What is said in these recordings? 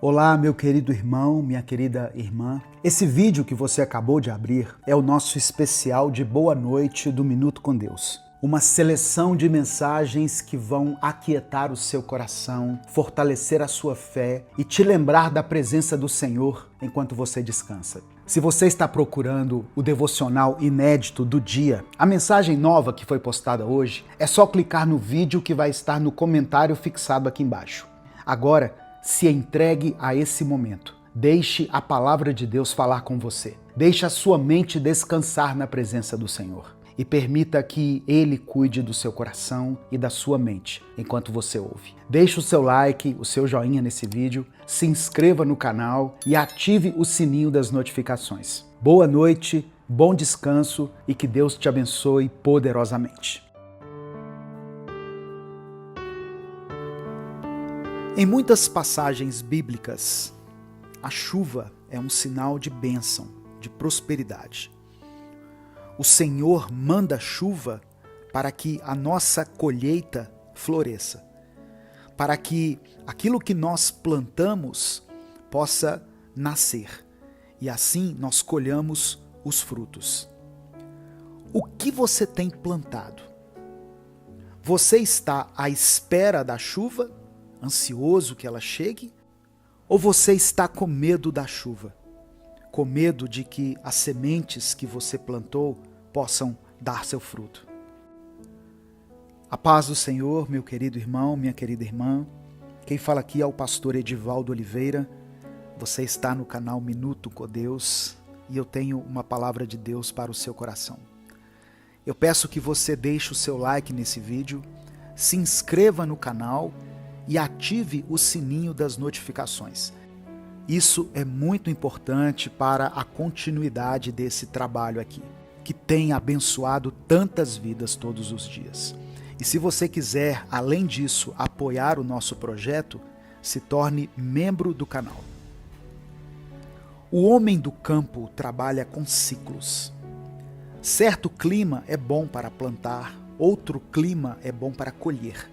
Olá, meu querido irmão, minha querida irmã. Esse vídeo que você acabou de abrir é o nosso especial de Boa Noite do Minuto com Deus. Uma seleção de mensagens que vão aquietar o seu coração, fortalecer a sua fé e te lembrar da presença do Senhor enquanto você descansa. Se você está procurando o devocional inédito do dia, a mensagem nova que foi postada hoje, é só clicar no vídeo que vai estar no comentário fixado aqui embaixo. Agora, se entregue a esse momento. Deixe a palavra de Deus falar com você. Deixe a sua mente descansar na presença do Senhor. E permita que Ele cuide do seu coração e da sua mente enquanto você ouve. Deixe o seu like, o seu joinha nesse vídeo, se inscreva no canal e ative o sininho das notificações. Boa noite, bom descanso e que Deus te abençoe poderosamente. Em muitas passagens bíblicas, a chuva é um sinal de bênção, de prosperidade. O Senhor manda chuva para que a nossa colheita floresça, para que aquilo que nós plantamos possa nascer e assim nós colhamos os frutos. O que você tem plantado? Você está à espera da chuva, ansioso que ela chegue? Ou você está com medo da chuva? Com medo de que as sementes que você plantou possam dar seu fruto? A paz do Senhor, meu querido irmão, minha querida irmã. Quem fala aqui é o pastor Edivaldo Oliveira. Você está no canal Minuto com Deus e eu tenho uma palavra de Deus para o seu coração. Eu peço que você deixe o seu like nesse vídeo, se inscreva no canal e ative o sininho das notificações. Isso é muito importante para a continuidade desse trabalho aqui, que tem abençoado tantas vidas todos os dias. E se você quiser, além disso, apoiar o nosso projeto, se torne membro do canal. O homem do campo trabalha com ciclos. Certo clima é bom para plantar, outro clima é bom para colher.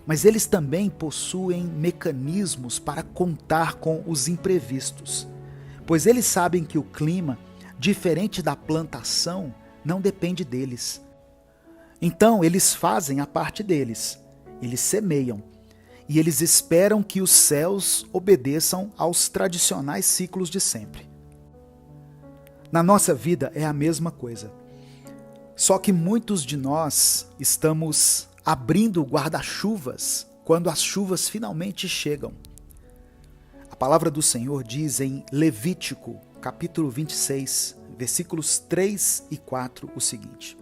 Mas eles também possuem mecanismos para contar com os imprevistos, pois eles sabem que o clima, diferente da plantação, não depende deles. Então, eles fazem a parte deles, eles semeiam, e eles esperam que os céus obedeçam aos tradicionais ciclos de sempre. Na nossa vida é a mesma coisa, só que muitos de nós estamos abrindo guarda-chuvas quando as chuvas finalmente chegam. A palavra do Senhor diz em Levítico, capítulo 26, versículos 3 e 4, o seguinte: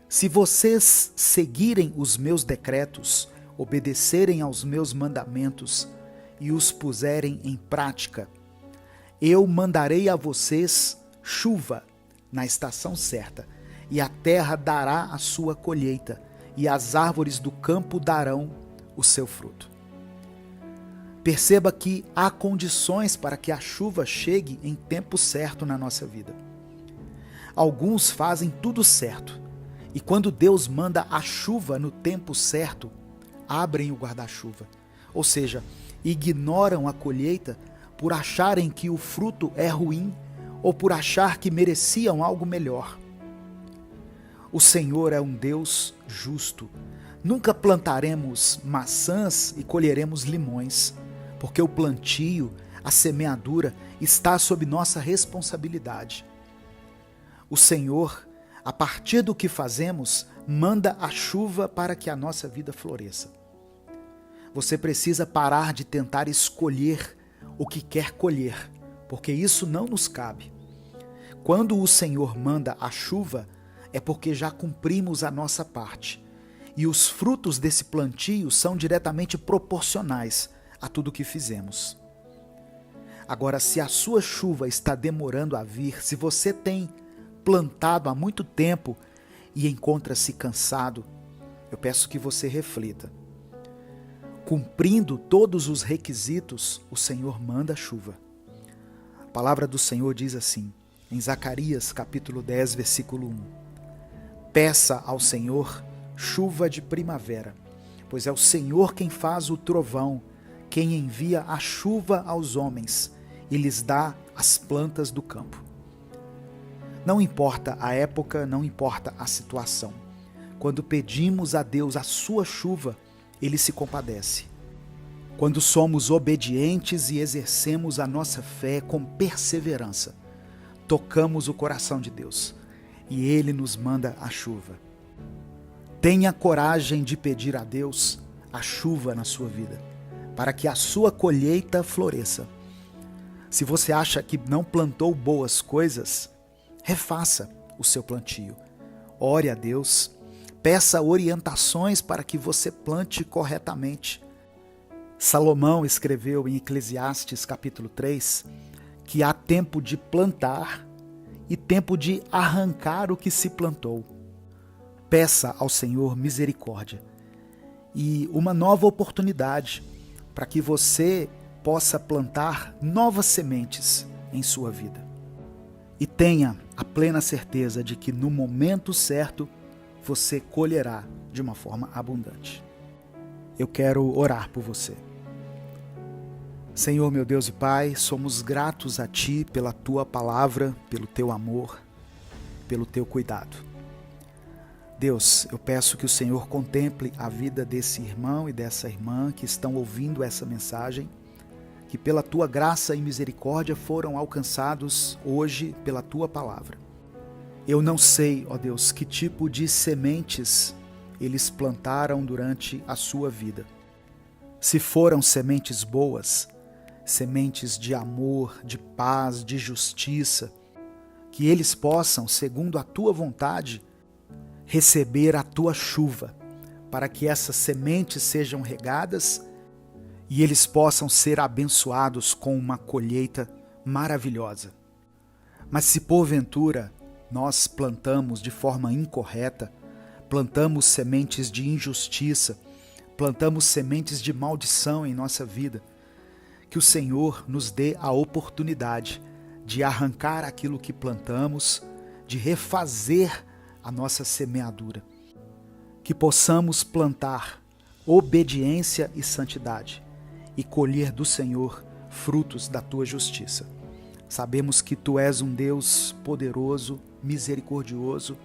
Se vocês seguirem os meus decretos, obedecerem aos meus mandamentos e os puserem em prática, eu mandarei a vocês chuva na estação certa, e a terra dará a sua colheita, e as árvores do campo darão o seu fruto. Perceba que há condições para que a chuva chegue em tempo certo na nossa vida. Alguns fazem tudo certo, e quando Deus manda a chuva no tempo certo, abrem o guarda-chuva, ou seja, ignoram a colheita por acharem que o fruto é ruim ou por achar que mereciam algo melhor. O Senhor é um Deus justo. Nunca plantaremos maçãs e colheremos limões, porque o plantio, a semeadura, está sob nossa responsabilidade. O Senhor, a partir do que fazemos, manda a chuva para que a nossa vida floresça. Você precisa parar de tentar escolher o que quer colher, porque isso não nos cabe. Quando o Senhor manda a chuva, é porque já cumprimos a nossa parte. E os frutos desse plantio são diretamente proporcionais a tudo que fizemos. Agora, se a sua chuva está demorando a vir, se você tem plantado há muito tempo e encontra-se cansado, eu peço que você reflita. Cumprindo todos os requisitos, o Senhor manda a chuva. A palavra do Senhor diz assim, em Zacarias capítulo 10, versículo 1. Peça ao Senhor chuva de primavera, pois é o Senhor quem faz o trovão, quem envia a chuva aos homens e lhes dá as plantas do campo. Não importa a época, não importa a situação. Quando pedimos a Deus a sua chuva, Ele se compadece. Quando somos obedientes e exercemos a nossa fé com perseverança, tocamos o coração de Deus e Ele nos manda a chuva. Tenha coragem de pedir a Deus a chuva na sua vida, para que a sua colheita floresça. Se você acha que não plantou boas coisas, refaça o seu plantio. Ore a Deus, peça orientações para que você plante corretamente. Salomão escreveu em Eclesiastes capítulo 3 que há tempo de plantar e tempo de arrancar o que se plantou. Peça ao Senhor misericórdia e uma nova oportunidade para que você possa plantar novas sementes em sua vida. E tenha a plena certeza de que no momento certo você colherá de uma forma abundante. Eu quero orar por você. Senhor, meu Deus e Pai, somos gratos a Ti pela Tua palavra, pelo Teu amor, pelo Teu cuidado. Deus, eu peço que o Senhor contemple a vida desse irmão e dessa irmã que estão ouvindo essa mensagem, que pela Tua graça e misericórdia foram alcançados hoje pela Tua palavra. Eu não sei, ó Deus, que tipo de sementes eles plantaram durante a sua vida. Se foram sementes boas, sementes de amor, de paz, de justiça, que eles possam, segundo a Tua vontade, receber a Tua chuva, para que essas sementes sejam regadas e eles possam ser abençoados com uma colheita maravilhosa. Mas se porventura nós plantamos de forma incorreta, plantamos sementes de injustiça, plantamos sementes de maldição em nossa vida, que o Senhor nos dê a oportunidade de arrancar aquilo que plantamos, de refazer a nossa semeadura, que possamos plantar obediência e santidade e colher do Senhor frutos da Tua justiça. Sabemos que Tu és um Deus poderoso, misericordioso,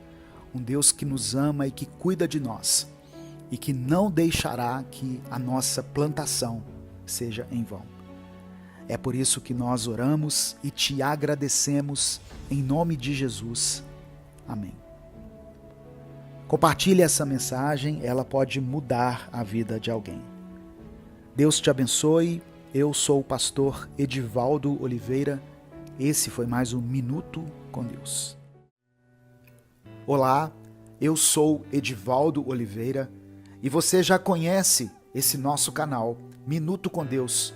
um Deus que nos ama e que cuida de nós e que não deixará que a nossa plantação seja em vão. É por isso que nós oramos e Te agradecemos em nome de Jesus. Amém. Compartilhe essa mensagem, ela pode mudar a vida de alguém. Deus te abençoe. Eu sou o pastor Edivaldo Oliveira. Esse foi mais um Minuto com Deus. Olá, eu sou Edivaldo Oliveira e você já conhece esse nosso canal, Minuto com Deus,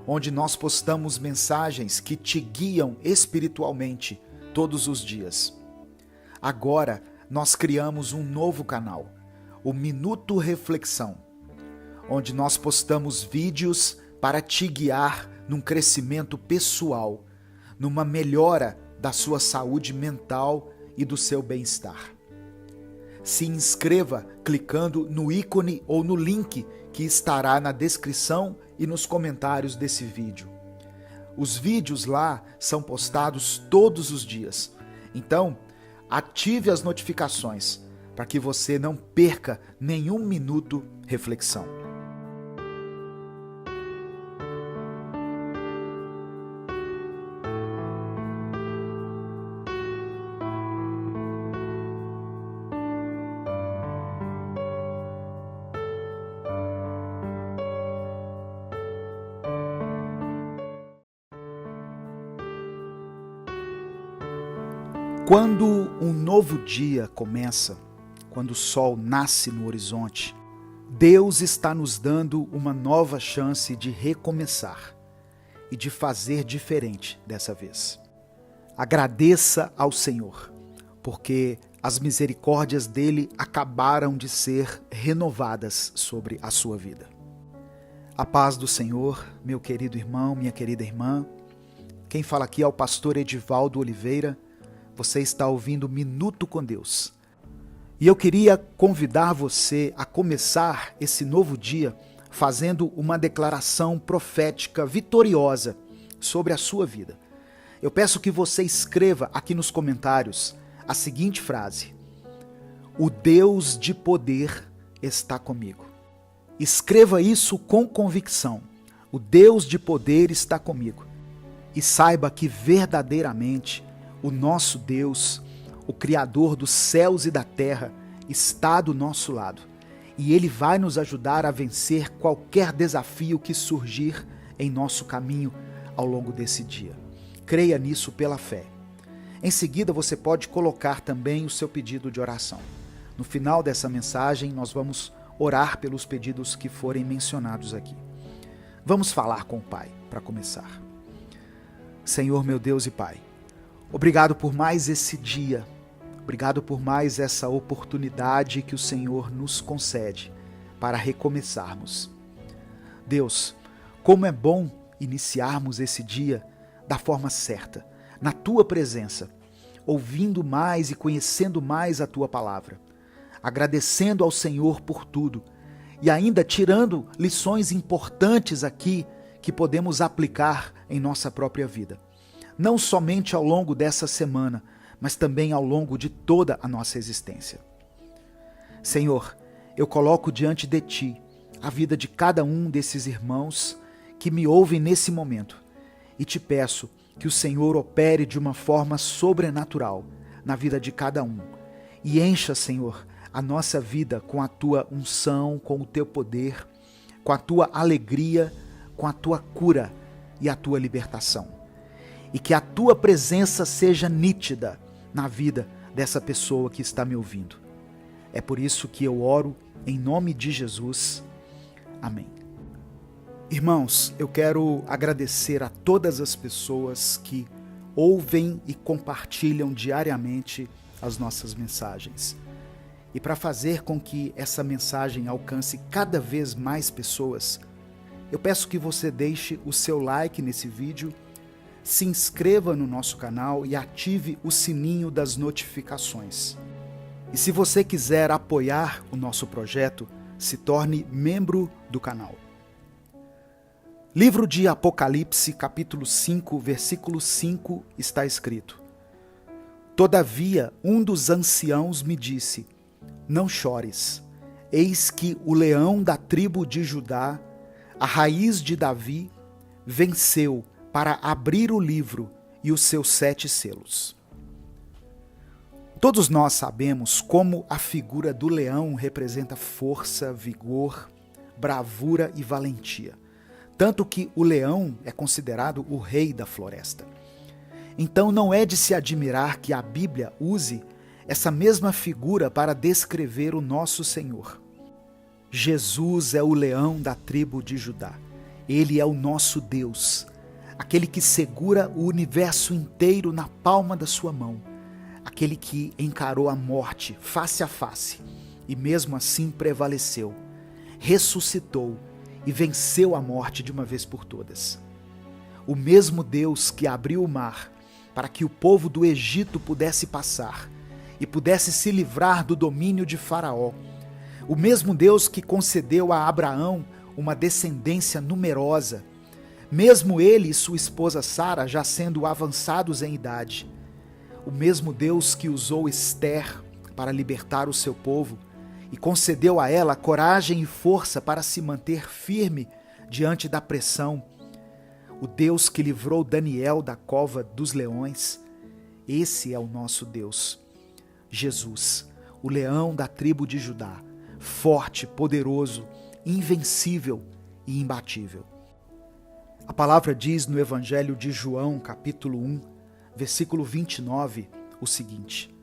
onde nós postamos mensagens que te guiam espiritualmente todos os dias. Agora, nós criamos um novo canal, o Minuto Reflexão, onde nós postamos vídeos para te guiar num crescimento pessoal, numa melhora da sua saúde mental e do seu bem-estar. Se inscreva clicando no ícone ou no link que estará na descrição e nos comentários desse vídeo. Os vídeos lá são postados todos os dias, então ative as notificações para que você não perca nenhum minuto reflexão. Quando um novo dia começa, quando o sol nasce no horizonte, Deus está nos dando uma nova chance de recomeçar e de fazer diferente dessa vez. Agradeça ao Senhor, porque as misericórdias dele acabaram de ser renovadas sobre a sua vida. A paz do Senhor, meu querido irmão, minha querida irmã. Quem fala aqui é o pastor Edivaldo Oliveira. Você está ouvindo Minuto com Deus. E eu queria convidar você a começar esse novo dia fazendo uma declaração profética vitoriosa sobre a sua vida. Eu peço que você escreva aqui nos comentários a seguinte frase: o Deus de poder está comigo. Escreva isso com convicção. O Deus de poder está comigo. E saiba que verdadeiramente o nosso Deus, o Criador dos céus e da terra, está do nosso lado. E Ele vai nos ajudar a vencer qualquer desafio que surgir em nosso caminho ao longo desse dia. Creia nisso pela fé. Em seguida, você pode colocar também o seu pedido de oração. No final dessa mensagem, nós vamos orar pelos pedidos que forem mencionados aqui. Vamos falar com o Pai para começar. Senhor, meu Deus e Pai, obrigado por mais esse dia. Obrigado por mais essa oportunidade que o Senhor nos concede para recomeçarmos. Deus, como é bom iniciarmos esse dia da forma certa, na Tua presença, ouvindo mais e conhecendo mais a Tua palavra, agradecendo ao Senhor por tudo e ainda tirando lições importantes aqui que podemos aplicar em nossa própria vida. Não somente ao longo dessa semana, mas também ao longo de toda a nossa existência. Senhor, eu coloco diante de Ti a vida de cada um desses irmãos que me ouvem nesse momento e te peço que o Senhor opere de uma forma sobrenatural na vida de cada um e encha, Senhor, a nossa vida com a Tua unção, com o Teu poder, com a Tua alegria, com a Tua cura e a Tua libertação. E que a Tua presença seja nítida na vida dessa pessoa que está me ouvindo. É por isso que eu oro em nome de Jesus. Amém. Irmãos, eu quero agradecer a todas as pessoas que ouvem e compartilham diariamente as nossas mensagens. E para fazer com que essa mensagem alcance cada vez mais pessoas, eu peço que você deixe o seu like nesse vídeo, se inscreva no nosso canal e ative o sininho das notificações. E se você quiser apoiar o nosso projeto, se torne membro do canal. Livro de Apocalipse, capítulo 5, versículo 5, está escrito: Todavia, um dos anciãos me disse: Não chores, eis que o leão da tribo de Judá, a raiz de Davi, venceu para abrir o livro e os seus 7 selos. Todos nós sabemos como a figura do leão representa força, vigor, bravura e valentia. Tanto que o leão é considerado o rei da floresta. Então não é de se admirar que a Bíblia use essa mesma figura para descrever o nosso Senhor. Jesus é o leão da tribo de Judá. Ele é o nosso Deus, aquele que segura o universo inteiro na palma da sua mão, aquele que encarou a morte face a face e mesmo assim prevaleceu, ressuscitou e venceu a morte de uma vez por todas. O mesmo Deus que abriu o mar para que o povo do Egito pudesse passar e pudesse se livrar do domínio de Faraó. O mesmo Deus que concedeu a Abraão uma descendência numerosa, mesmo ele e sua esposa Sara já sendo avançados em idade. O mesmo Deus que usou Esther para libertar o seu povo e concedeu a ela coragem e força para se manter firme diante da pressão. O Deus que livrou Daniel da cova dos leões. Esse é o nosso Deus. Jesus, o leão da tribo de Judá, forte, poderoso, invencível e imbatível. A palavra diz no Evangelho de João, capítulo 1, versículo 29, o seguinte: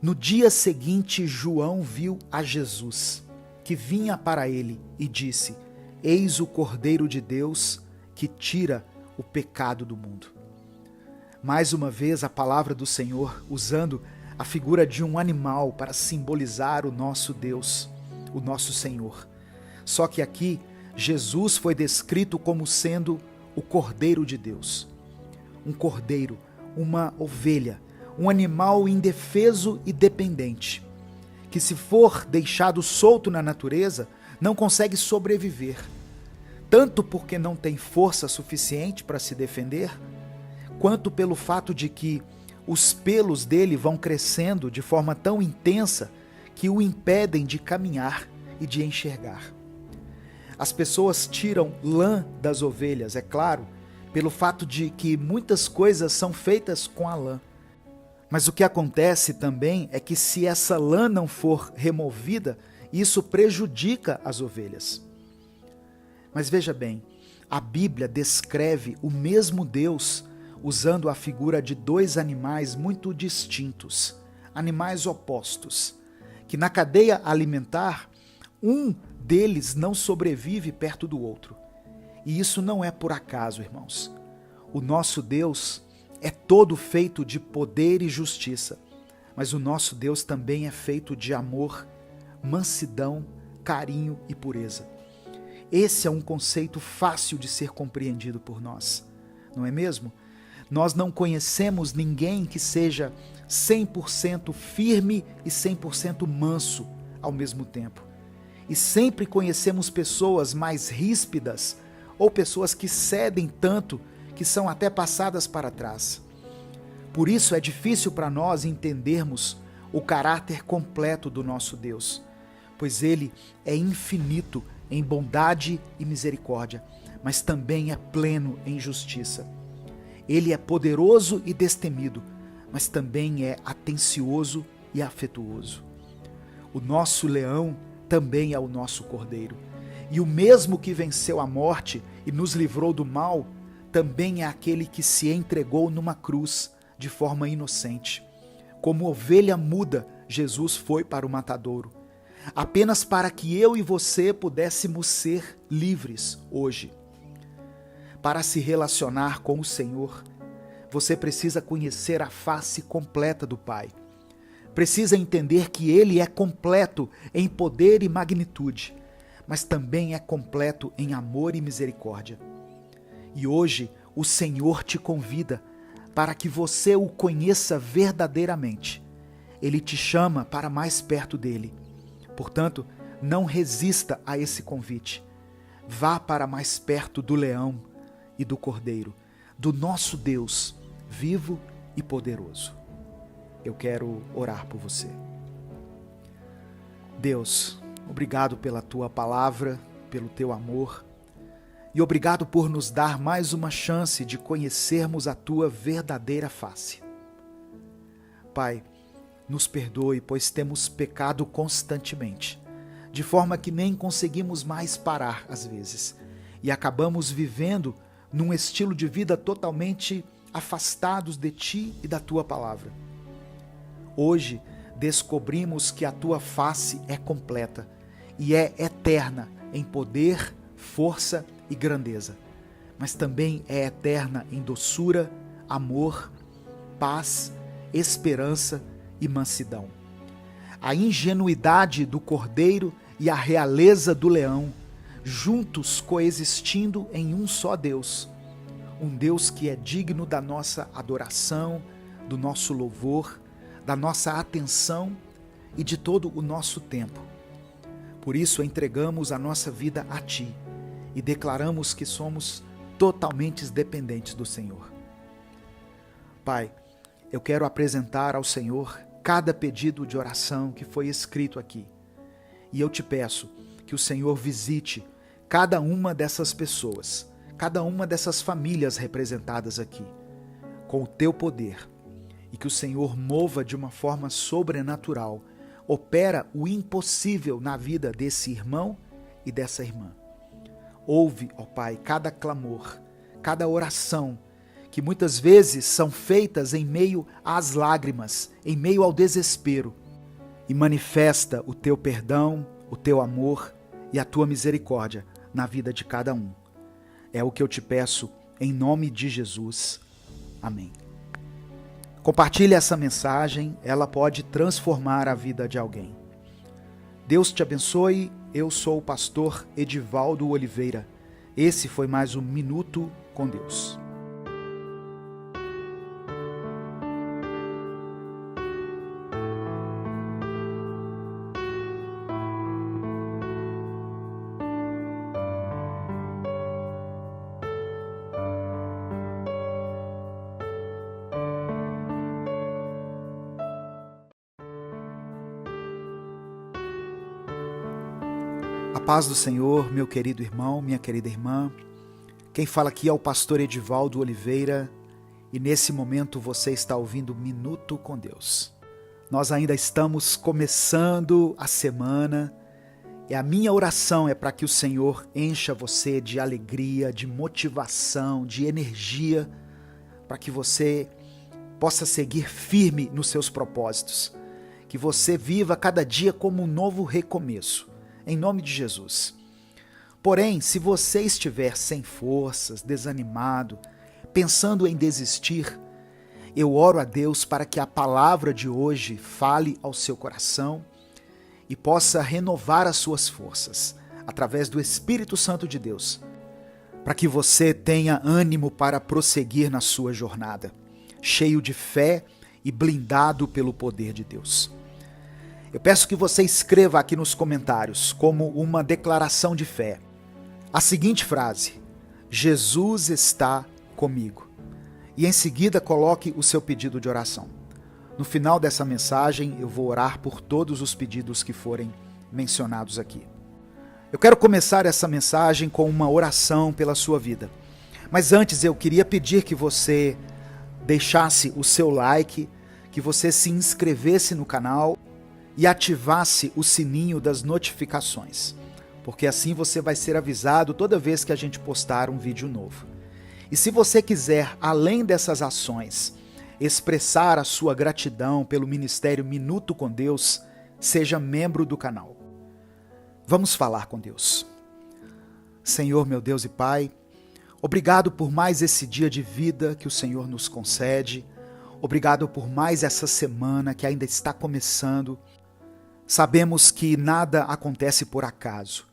No dia seguinte, João viu a Jesus, que vinha para ele, e disse: Eis o Cordeiro de Deus, que tira o pecado do mundo. Mais uma vez, a palavra do Senhor, usando a figura de um animal para simbolizar o nosso Deus, o nosso Senhor. Só que aqui, Jesus foi descrito como sendo o Cordeiro de Deus. Um cordeiro, uma ovelha, um animal indefeso e dependente, que se for deixado solto na natureza, não consegue sobreviver, tanto porque não tem força suficiente para se defender, quanto pelo fato de que os pelos dele vão crescendo de forma tão intensa que o impedem de caminhar e de enxergar. As pessoas tiram lã das ovelhas, é claro, pelo fato de que muitas coisas são feitas com a lã. Mas o que acontece também é que se essa lã não for removida, isso prejudica as ovelhas. Mas veja bem, a Bíblia descreve o mesmo Deus usando a figura de dois animais muito distintos, animais opostos, que na cadeia alimentar, um deles não sobrevive perto do outro. E isso não é por acaso, irmãos. O nosso Deus é todo feito de poder e justiça, mas o nosso Deus também é feito de amor, mansidão, carinho e pureza. Esse é um conceito fácil de ser compreendido por nós, não é mesmo? Nós não conhecemos ninguém que seja 100% firme e 100% manso ao mesmo tempo. E sempre conhecemos pessoas mais ríspidas ou pessoas que cedem tanto que são até passadas para trás. Por isso é difícil para nós entendermos o caráter completo do nosso Deus, pois Ele é infinito em bondade e misericórdia, mas também é pleno em justiça. Ele é poderoso e destemido, mas também é atencioso e afetuoso. O nosso leão também é o nosso cordeiro, e o mesmo que venceu a morte e nos livrou do mal, também é aquele que se entregou numa cruz de forma inocente. Como ovelha muda, Jesus foi para o matadouro, apenas para que eu e você pudéssemos ser livres hoje. Para se relacionar com o Senhor, você precisa conhecer a face completa do Pai. Precisa entender que Ele é completo em poder e magnitude, mas também é completo em amor e misericórdia. E hoje o Senhor te convida para que você o conheça verdadeiramente. Ele te chama para mais perto dele. Portanto, não resista a esse convite. Vá para mais perto do leão e do cordeiro, do nosso Deus, vivo e poderoso. Eu quero orar por você. Deus, obrigado pela tua palavra, pelo teu amor, e obrigado por nos dar mais uma chance de conhecermos a tua verdadeira face. Pai, nos perdoe, pois temos pecado constantemente, de forma que nem conseguimos mais parar às vezes, e acabamos vivendo num estilo de vida totalmente afastados de ti e da tua palavra. Hoje descobrimos que a tua face é completa e é eterna em poder, força e grandeza, mas também é eterna em doçura, amor, paz, esperança e mansidão. A ingenuidade do cordeiro e a realeza do leão, juntos coexistindo em um só Deus, um Deus que é digno da nossa adoração, do nosso louvor, da nossa atenção e de todo o nosso tempo. Por isso entregamos a nossa vida a Ti e declaramos que somos totalmente dependentes do Senhor. Pai, eu quero apresentar ao Senhor cada pedido de oração que foi escrito aqui. E eu te peço que o Senhor visite cada uma dessas pessoas, cada uma dessas famílias representadas aqui, com o teu poder, e que o Senhor mova de uma forma sobrenatural, opera o impossível na vida desse irmão e dessa irmã. Ouve, ó Pai, cada clamor, cada oração, que muitas vezes são feitas em meio às lágrimas, em meio ao desespero, e manifesta o teu perdão, o teu amor e a tua misericórdia na vida de cada um. É o que eu te peço em nome de Jesus. Amém. Compartilhe essa mensagem, ela pode transformar a vida de alguém. Deus te abençoe, eu sou o pastor Edivaldo Oliveira. Esse foi mais um Minuto com Deus. paz do Senhor, meu querido irmão, minha querida irmã. Quem fala aqui é o pastor Edivaldo Oliveira e nesse momento você está ouvindo Minuto com Deus. Nós ainda estamos começando a semana e a minha oração é para que o Senhor encha você de alegria, de motivação, de energia, para que você possa seguir firme nos seus propósitos, que você viva cada dia como um novo recomeço, em nome de Jesus. Porém, se você estiver sem forças, desanimado, pensando em desistir, eu oro a Deus para que a palavra de hoje fale ao seu coração e possa renovar as suas forças, através do Espírito Santo de Deus, para que você tenha ânimo para prosseguir na sua jornada, cheio de fé e blindado pelo poder de Deus. Eu peço que você escreva aqui nos comentários, como uma declaração de fé, a seguinte frase: Jesus está comigo. E em seguida coloque o seu pedido de oração. No final dessa mensagem eu vou orar por todos os pedidos que forem mencionados aqui. Eu quero começar essa mensagem com uma oração pela sua vida. Mas antes eu queria pedir que você deixasse o seu like, que você se inscrevesse no canal e ativasse o sininho das notificações, porque assim você vai ser avisado toda vez que a gente postar um vídeo novo. E se você quiser, além dessas ações, expressar a sua gratidão pelo Ministério Minuto com Deus, seja membro do canal. Vamos falar com Deus. Senhor, meu Deus e Pai, obrigado por mais esse dia de vida que o Senhor nos concede. Obrigado por mais essa semana que ainda está começando. Sabemos que nada acontece por acaso.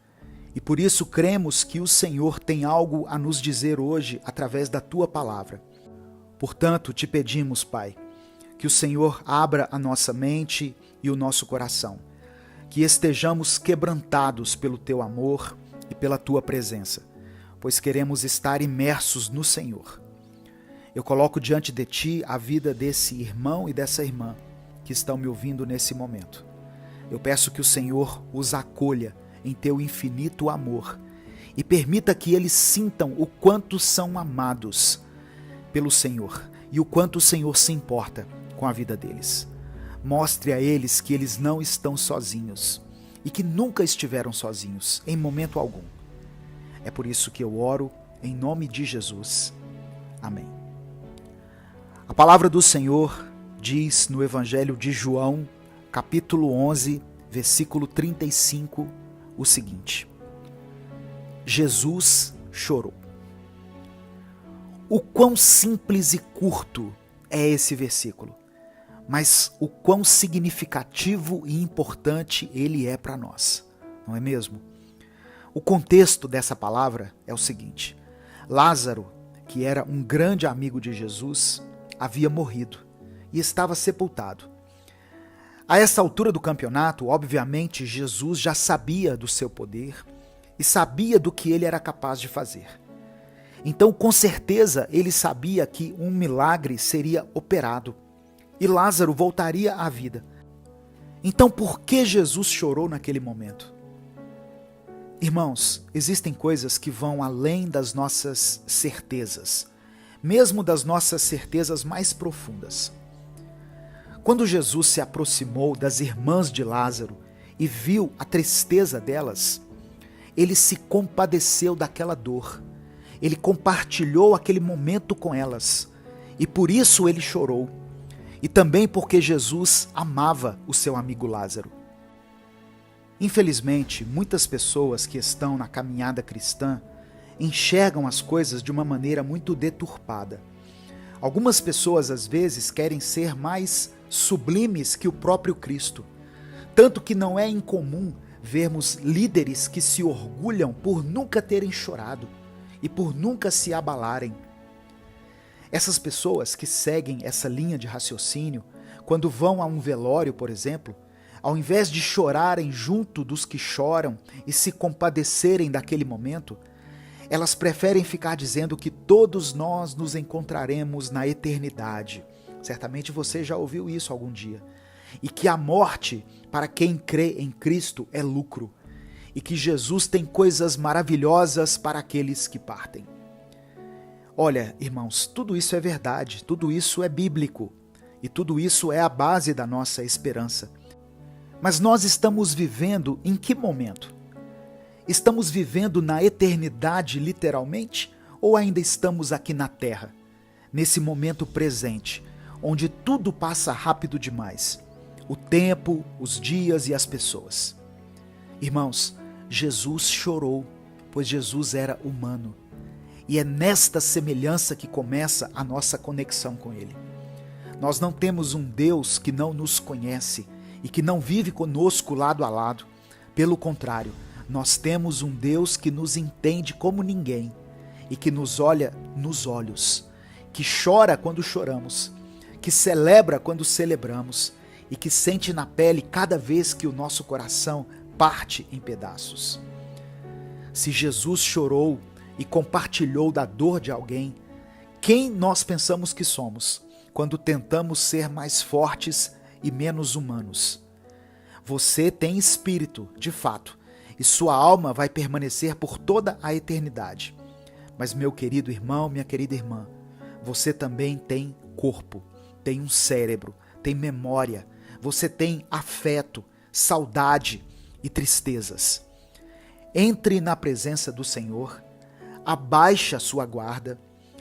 E por isso cremos que o Senhor tem algo a nos dizer hoje através da Tua palavra. Portanto, te pedimos, Pai, que o Senhor abra a nossa mente e o nosso coração, que estejamos quebrantados pelo Teu amor e pela Tua presença, pois queremos estar imersos no Senhor. Eu coloco diante de Ti a vida desse irmão e dessa irmã que estão me ouvindo nesse momento. Eu peço que o Senhor os acolha em Teu infinito amor e permita que eles sintam o quanto são amados pelo Senhor e o quanto o Senhor se importa com a vida deles. Mostre a eles que eles não estão sozinhos e que nunca estiveram sozinhos em momento algum. É por isso que eu oro em nome de Jesus. Amém. A palavra do Senhor diz no Evangelho de João, capítulo 11, versículo 35, o seguinte: Jesus chorou. O quão simples e curto é esse versículo, mas o quão significativo e importante ele é para nós, não é mesmo? O contexto dessa palavra é o seguinte: Lázaro, que era um grande amigo de Jesus, havia morrido e estava sepultado. A essa altura do campeonato, obviamente, Jesus já sabia do seu poder e sabia do que ele era capaz de fazer. Então, com certeza, ele sabia que um milagre seria operado e Lázaro voltaria à vida. Então, por que Jesus chorou naquele momento? Irmãos, existem coisas que vão além das nossas certezas, mesmo das nossas certezas mais profundas. Quando Jesus se aproximou das irmãs de Lázaro e viu a tristeza delas, ele se compadeceu daquela dor. Ele compartilhou aquele momento com elas e por isso ele chorou. E também porque Jesus amava o seu amigo Lázaro. Infelizmente, muitas pessoas que estão na caminhada cristã enxergam as coisas de uma maneira muito deturpada. Algumas pessoas às vezes querem ser mais sublimes que o próprio Cristo, tanto que não é incomum vermos líderes que se orgulham por nunca terem chorado e por nunca se abalarem. Essas pessoas que seguem essa linha de raciocínio, quando vão a um velório, por exemplo, ao invés de chorarem junto dos que choram e se compadecerem daquele momento, elas preferem ficar dizendo que todos nós nos encontraremos na eternidade. Certamente você já ouviu isso algum dia. E que a morte, para quem crê em Cristo, é lucro. e que Jesus tem coisas maravilhosas para aqueles que partem. Olha, irmãos, tudo isso é verdade, tudo isso é bíblico e tudo isso é a base da nossa esperança. Mas nós estamos vivendo em que momento? Estamos vivendo na eternidade, literalmente, ou ainda estamos aqui na Terra, nesse momento presente, onde tudo passa rápido demais? O tempo, os dias e as pessoas. Irmãos, Jesus chorou, pois Jesus era humano. E é nesta semelhança que começa a nossa conexão com Ele. Nós não temos um Deus que não nos conhece e que não vive conosco lado a lado. Pelo contrário, nós temos um Deus que nos entende como ninguém e que nos olha nos olhos, que chora quando choramos, que celebra quando celebramos e que sente na pele cada vez que o nosso coração parte em pedaços. Se Jesus chorou e compartilhou da dor de alguém, quem nós pensamos que somos quando tentamos ser mais fortes e menos humanos? Você tem espírito, de fato, e sua alma vai permanecer por toda a eternidade. Mas, meu querido irmão, minha querida irmã, você também tem corpo, tem um cérebro, tem memória, você tem afeto, saudade e tristezas. Entre na presença do Senhor, abaixa sua guarda,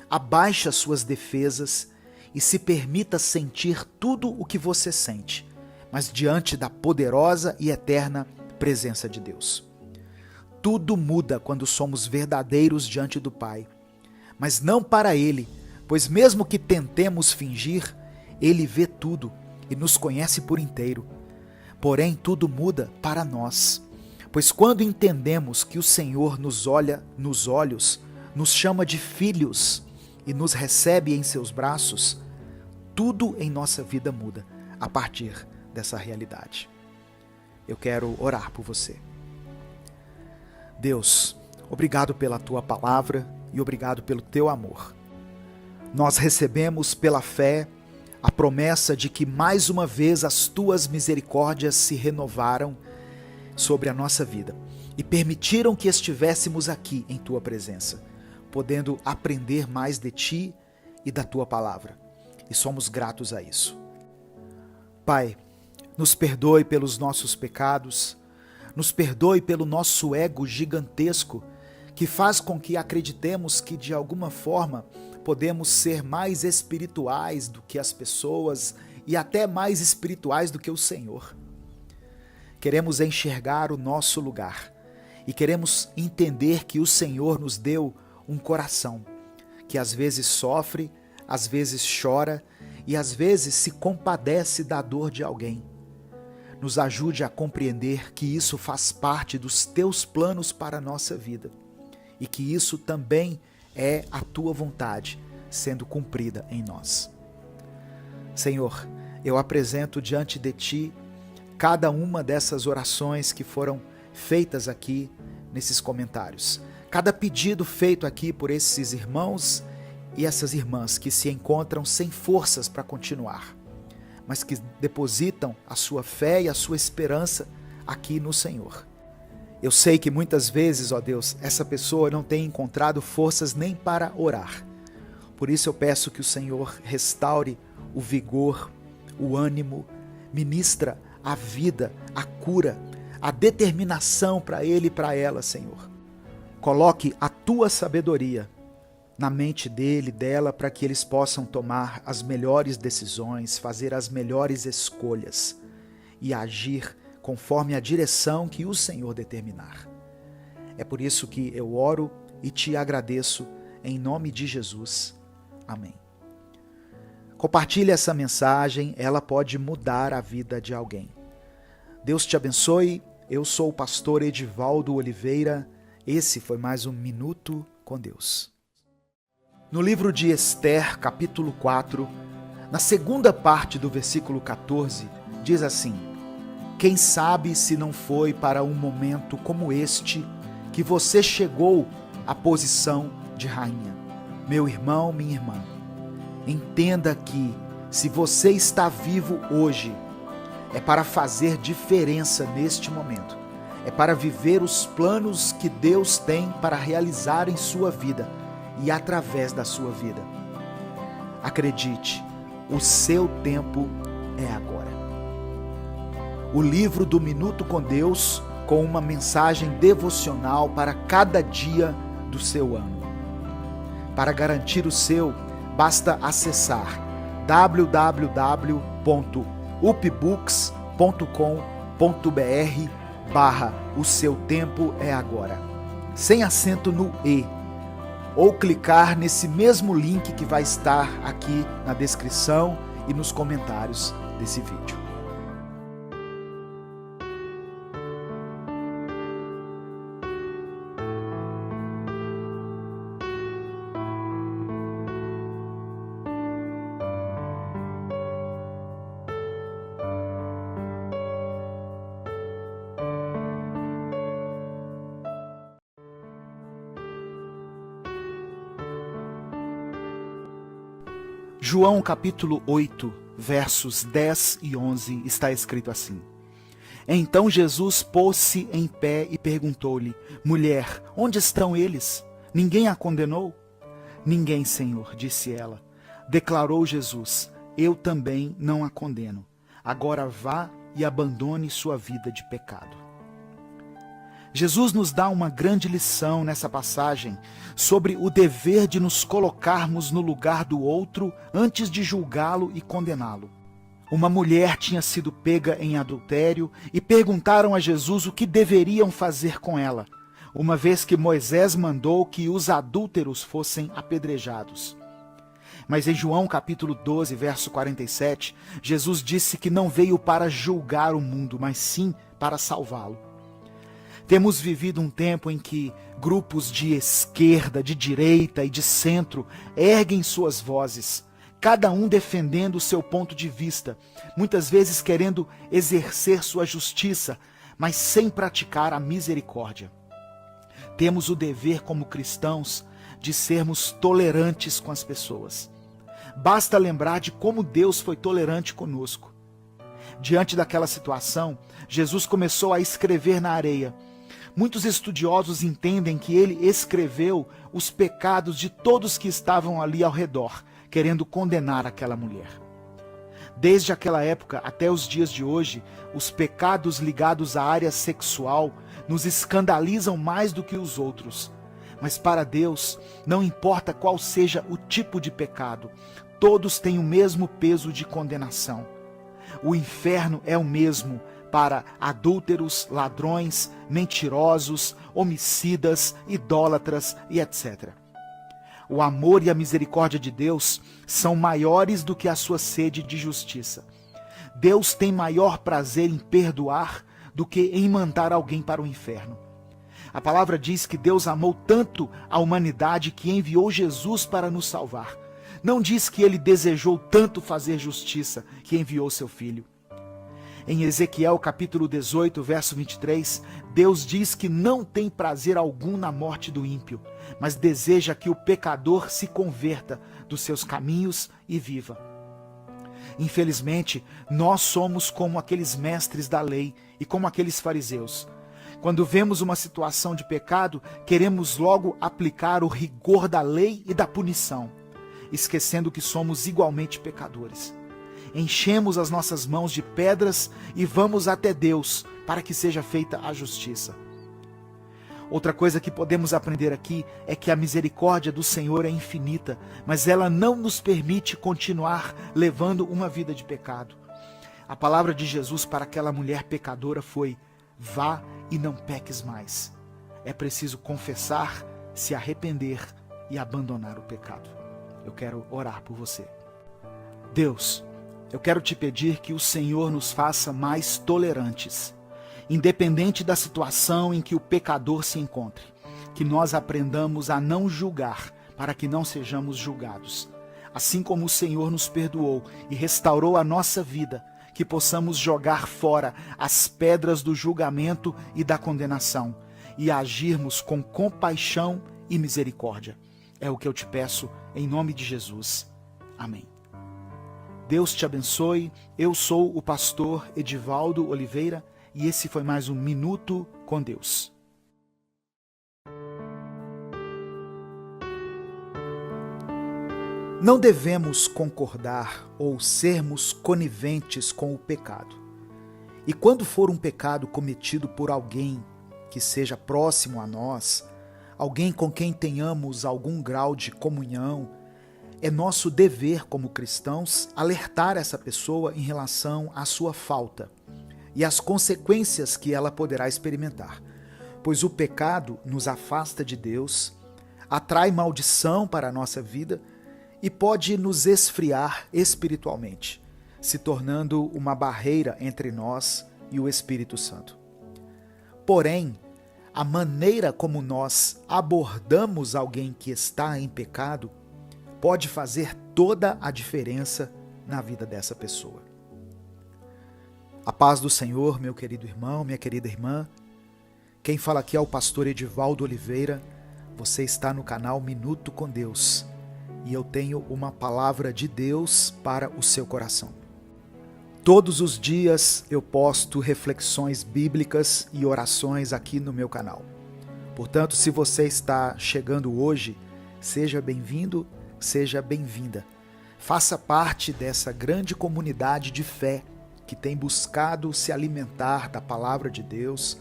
abaixa suas defesas e se permita sentir tudo o que você sente, mas diante da poderosa e eterna presença de Deus. Tudo muda quando somos verdadeiros diante do Pai, mas não para Ele, pois mesmo que tentemos fingir, Ele vê tudo e nos conhece por inteiro. Porém, tudo muda para nós, pois quando entendemos que o Senhor nos olha nos olhos, nos chama de filhos e nos recebe em seus braços, tudo em nossa vida muda a partir dessa realidade. Eu quero orar por você. Deus, obrigado pela Tua palavra e obrigado pelo Teu amor. Nós recebemos pela fé a promessa de que mais uma vez as Tuas misericórdias se renovaram sobre a nossa vida e permitiram que estivéssemos aqui em Tua presença, podendo aprender mais de Ti e da Tua palavra. E somos gratos a isso. Pai, nos perdoe pelos nossos pecados, nos perdoe pelo nosso ego gigantesco que faz com que acreditemos que de alguma forma podemos ser mais espirituais do que as pessoas e até mais espirituais do que o Senhor. Queremos enxergar o nosso lugar e queremos entender que o Senhor nos deu um coração que às vezes sofre, às vezes chora e às vezes se compadece da dor de alguém. Nos ajude a compreender que isso faz parte dos Teus planos para a nossa vida e que isso também é a Tua vontade sendo cumprida em nós. Senhor, eu apresento diante de Ti cada uma dessas orações que foram feitas aqui nesses comentários. Cada pedido feito aqui por esses irmãos e essas irmãs que se encontram sem forças para continuar, mas que depositam a sua fé e a sua esperança aqui no Senhor. Eu sei que muitas vezes, ó Deus, essa pessoa não tem encontrado forças nem para orar. Por isso eu peço que o Senhor restaure o vigor, o ânimo, ministra a vida, a cura, a determinação para ele e para ela, Senhor. Coloque a Tua sabedoria na mente dele, dela, para que eles possam tomar as melhores decisões, fazer as melhores escolhas e agir conforme a direção que o Senhor determinar. É por isso que eu oro e te agradeço em nome de Jesus. Amém. Compartilhe essa mensagem, ela pode mudar a vida de alguém. Deus te abençoe. Eu sou o pastor Edivaldo Oliveira. Esse foi mais um Minuto com Deus. No livro de Esther, capítulo 4, na segunda parte do versículo 14, diz assim: quem sabe se não foi para um momento como este que você chegou à posição de rainha. Meu irmão, minha irmã, entenda que se você está vivo hoje, é para fazer diferença neste momento. é para viver os planos que Deus tem para realizar em sua vida e através da sua vida. Acredite, o seu tempo é agora. O livro do Minuto com Deus, com uma mensagem devocional para cada dia do seu ano. Para garantir o seu, basta acessar www.upbooks.com.br/o seu tempo é agora, sem acento no E, ou clicar nesse mesmo link que vai estar aqui na descrição e nos comentários desse vídeo. João capítulo 8, versos 10 e 11, está escrito assim: Então Jesus pôs-se em pé e perguntou-lhe: Mulher, onde estão eles? Ninguém a condenou? Ninguém, Senhor, disse ela. Declarou Jesus: Eu também não a condeno. Agora vá e abandone sua vida de pecado. Jesus nos dá uma grande lição nessa passagem sobre o dever de nos colocarmos no lugar do outro antes de julgá-lo e condená-lo. Uma mulher tinha sido pega em adultério e perguntaram a Jesus o que deveriam fazer com ela, uma vez que Moisés mandou que os adúlteros fossem apedrejados. Mas em João capítulo 12, verso 47, Jesus disse que não veio para julgar o mundo, mas sim para salvá-lo. Temos vivido um tempo em que grupos de esquerda, de direita e de centro erguem suas vozes, cada um defendendo o seu ponto de vista, muitas vezes querendo exercer sua justiça, mas sem praticar a misericórdia. Temos o dever como cristãos de sermos tolerantes com as pessoas. Basta lembrar de como Deus foi tolerante conosco. Diante daquela situação, Jesus começou a escrever na areia. Muitos estudiosos entendem que ele escreveu os pecados de todos que estavam ali ao redor, querendo condenar aquela mulher. Desde aquela época até os dias de hoje, os pecados ligados à área sexual nos escandalizam mais do que os outros. Mas para Deus, não importa qual seja o tipo de pecado, todos têm o mesmo peso de condenação. O inferno é o mesmo para adúlteros, ladrões, mentirosos, homicidas, idólatras e etc. O amor e a misericórdia de Deus são maiores do que a sua sede de justiça. Deus tem maior prazer em perdoar do que em mandar alguém para o inferno. A palavra diz que Deus amou tanto a humanidade que enviou Jesus para nos salvar. Não diz que ele desejou tanto fazer justiça que enviou seu filho. Em Ezequiel capítulo 18, verso 23, Deus diz que não tem prazer algum na morte do ímpio, mas deseja que o pecador se converta dos seus caminhos e viva. Infelizmente, nós somos como aqueles mestres da lei e como aqueles fariseus. Quando vemos uma situação de pecado, queremos logo aplicar o rigor da lei e da punição, esquecendo que somos igualmente pecadores. Enchemos as nossas mãos de pedras e vamos até Deus para que seja feita a justiça. Outra coisa que podemos aprender aqui é que a misericórdia do Senhor é infinita, mas ela não nos permite continuar levando uma vida de pecado. A palavra de Jesus para aquela mulher pecadora foi: vá e não peques mais. É preciso confessar, se arrepender e abandonar o pecado. Eu quero orar por você. Deus, eu quero te pedir que o Senhor nos faça mais tolerantes, independente da situação em que o pecador se encontre, que nós aprendamos a não julgar, para que não sejamos julgados. Assim como o Senhor nos perdoou e restaurou a nossa vida, que possamos jogar fora as pedras do julgamento e da condenação, e agirmos com compaixão e misericórdia. É o que eu te peço, em nome de Jesus. Amém. Deus te abençoe. Eu sou o pastor Edivaldo Oliveira e esse foi mais um Minuto com Deus. Não devemos concordar ou sermos coniventes com o pecado. E quando for um pecado cometido por alguém que seja próximo a nós, alguém com quem tenhamos algum grau de comunhão, é nosso dever como cristãos alertar essa pessoa em relação à sua falta e às consequências que ela poderá experimentar, pois o pecado nos afasta de Deus, atrai maldição para a nossa vida e pode nos esfriar espiritualmente, se tornando uma barreira entre nós e o Espírito Santo. Porém, a maneira como nós abordamos alguém que está em pecado pode fazer toda a diferença na vida dessa pessoa. A paz do Senhor, meu querido irmão, minha querida irmã. Quem fala aqui é o pastor Edivaldo Oliveira. Você está no canal Minuto com Deus e eu tenho uma palavra de Deus para o seu coração. Todos os dias eu posto reflexões bíblicas e orações aqui no meu canal. Portanto, se você está chegando hoje, seja bem-vindo, seja bem-vinda. Faça parte dessa grande comunidade de fé que tem buscado se alimentar da palavra de Deus,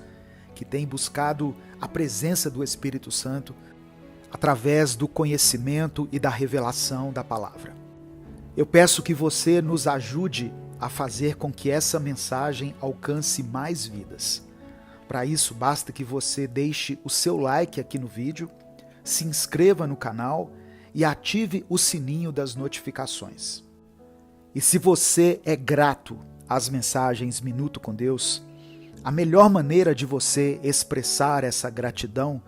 que tem buscado a presença do Espírito Santo através do conhecimento e da revelação da palavra. Eu peço que você nos ajude a fazer com que essa mensagem alcance mais vidas. Para isso, basta que você deixe o seu like aqui no vídeo, se inscreva no canal e ative o sininho das notificações. E se você é grato às mensagens Minuto com Deus, a melhor maneira de você expressar essa gratidão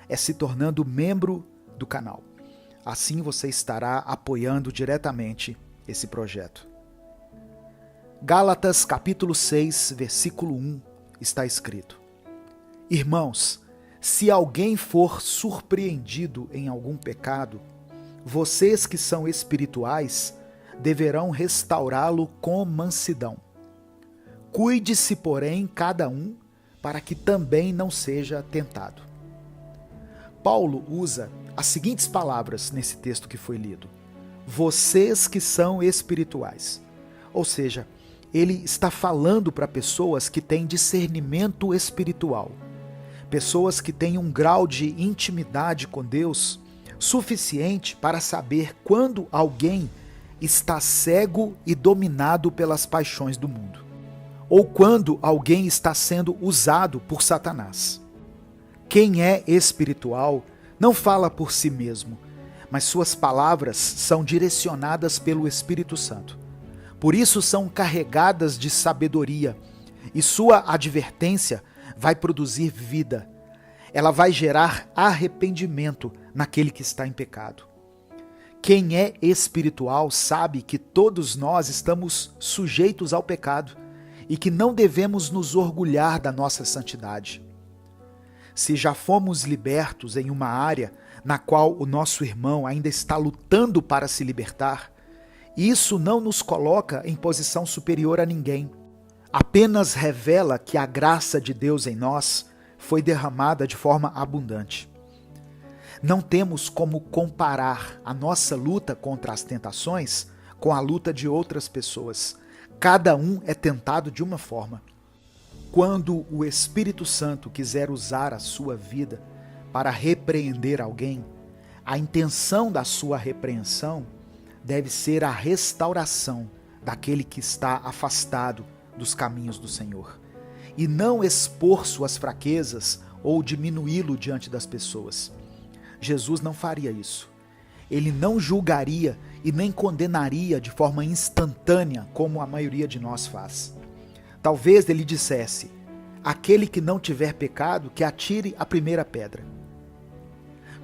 é se tornando membro do canal. Assim você estará apoiando diretamente esse projeto. Gálatas capítulo 6, versículo 1, está escrito: Irmãos, se alguém for surpreendido em algum pecado, vocês que são espirituais deverão restaurá-lo com mansidão. Cuide-se, porém, cada um, para que também não seja tentado. Paulo usa as seguintes palavras nesse texto que foi lido: vocês que são espirituais. Ou seja, ele está falando para pessoas que têm discernimento espiritual, pessoas que têm um grau de intimidade com Deus suficiente para saber quando alguém está cego e dominado pelas paixões do mundo, ou quando alguém está sendo usado por Satanás. Quem é espiritual não fala por si mesmo, mas suas palavras são direcionadas pelo Espírito Santo. Por isso são carregadas de sabedoria, e sua advertência vai produzir vida. Ela vai gerar arrependimento naquele que está em pecado. Quem é espiritual sabe que todos nós estamos sujeitos ao pecado e que não devemos nos orgulhar da nossa santidade. Se já fomos libertos em uma área na qual o nosso irmão ainda está lutando para se libertar, isso não nos coloca em posição superior a ninguém. Apenas revela que a graça de Deus em nós foi derramada de forma abundante. Não temos como comparar a nossa luta contra as tentações com a luta de outras pessoas. Cada um é tentado de uma forma. Quando o Espírito Santo quiser usar a sua vida para repreender alguém, a intenção da sua repreensão deve ser a restauração daquele que está afastado dos caminhos do Senhor, e não expor suas fraquezas ou diminuí-lo diante das pessoas. Jesus não faria isso. Ele não julgaria e nem condenaria de forma instantânea, como a maioria de nós faz. Talvez ele dissesse: aquele que não tiver pecado, que atire a primeira pedra.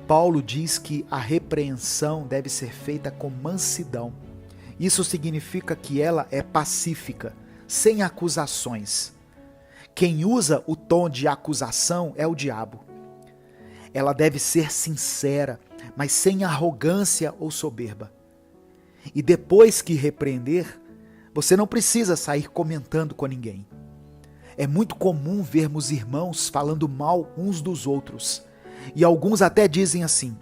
Paulo diz que a repreensão deve ser feita com mansidão. Isso significa que ela é pacífica, sem acusações. Quem usa o tom de acusação é o diabo. Ela deve ser sincera, mas sem arrogância ou soberba. E depois que repreender, você não precisa sair comentando com ninguém. É muito comum vermos irmãos falando mal uns dos outros. E alguns até dizem assim: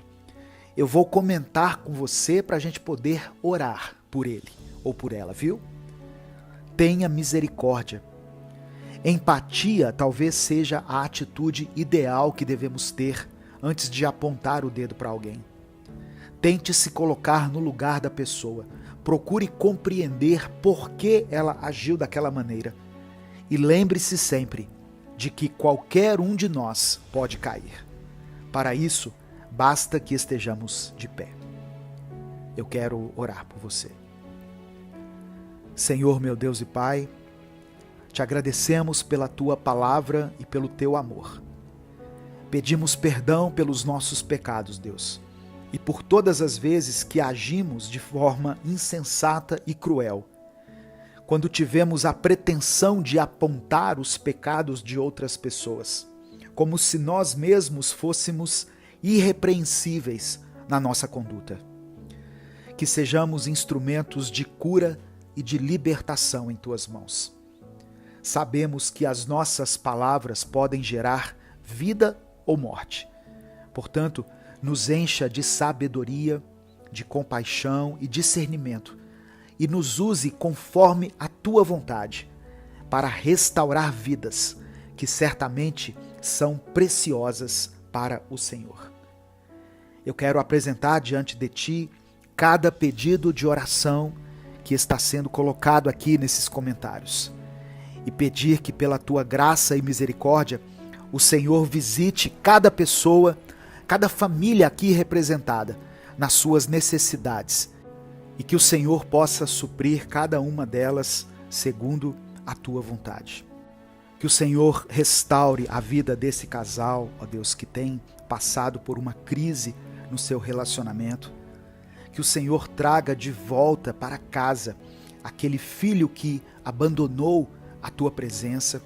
eu vou comentar com você para a gente poder orar por ele ou por ela, viu? Tenha misericórdia. Empatia talvez seja a atitude ideal que devemos ter antes de apontar o dedo para alguém. Tente se colocar no lugar da pessoa. Procure compreender por que ela agiu daquela maneira. E lembre-se sempre de que qualquer um de nós pode cair. Para isso, basta que estejamos de pé. Eu quero orar por você. Senhor, meu Deus e Pai, te agradecemos pela tua palavra e pelo teu amor. Pedimos perdão pelos nossos pecados, Deus, e por todas as vezes que agimos de forma insensata e cruel, quando tivemos a pretensão de apontar os pecados de outras pessoas, como se nós mesmos fôssemos irrepreensíveis na nossa conduta. Que sejamos instrumentos de cura e de libertação em tuas mãos. Sabemos que as nossas palavras podem gerar vida ou morte. Portanto, nos encha de sabedoria, de compaixão e discernimento e nos use conforme a tua vontade para restaurar vidas que certamente são preciosas para o Senhor. Eu quero apresentar diante de ti cada pedido de oração que está sendo colocado aqui nesses comentários e pedir que pela tua graça e misericórdia o Senhor visite cada pessoa, cada família aqui representada nas suas necessidades e que o Senhor possa suprir cada uma delas segundo a tua vontade. Que o Senhor restaure a vida desse casal, ó Deus, que tem passado por uma crise no seu relacionamento. Que o Senhor traga de volta para casa aquele filho que abandonou a tua presença.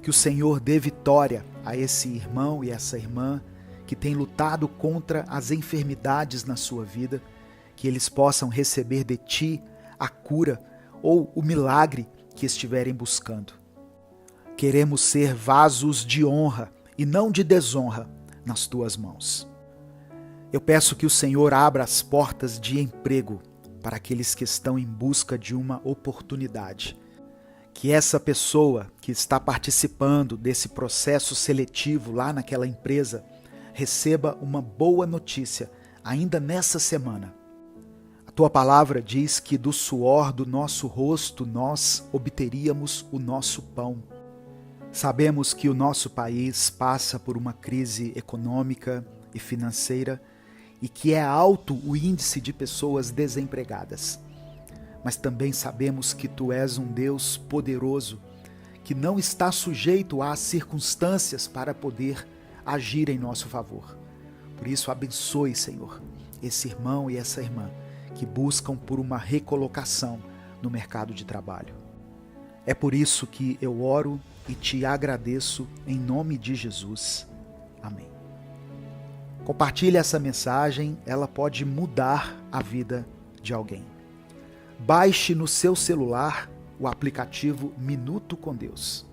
Que o Senhor dê vitória a esse irmão e essa irmã que tem lutado contra as enfermidades na sua vida, que eles possam receber de ti a cura ou o milagre que estiverem buscando. Queremos ser vasos de honra e não de desonra nas tuas mãos. Eu peço que o Senhor abra as portas de emprego para aqueles que estão em busca de uma oportunidade. Que essa pessoa que está participando desse processo seletivo lá naquela empresa receba uma boa notícia ainda nessa semana. A tua palavra diz que do suor do nosso rosto nós obteríamos o nosso pão. Sabemos que o nosso país passa por uma crise econômica e financeira e que é alto o índice de pessoas desempregadas. Mas também sabemos que tu és um Deus poderoso, que não está sujeito às circunstâncias para poder agir em nosso favor. Por isso, abençoe, Senhor, esse irmão e essa irmã que buscam por uma recolocação no mercado de trabalho. É por isso que eu oro e te agradeço em nome de Jesus. Amém. Compartilhe essa mensagem, ela pode mudar a vida de alguém. Baixe no seu celular o aplicativo Minuto com Deus.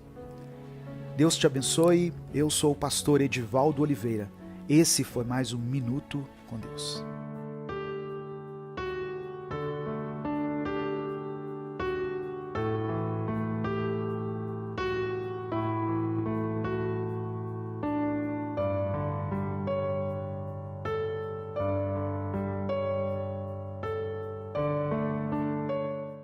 Deus te abençoe, eu sou o pastor Edivaldo Oliveira. Esse foi mais um Minuto com Deus.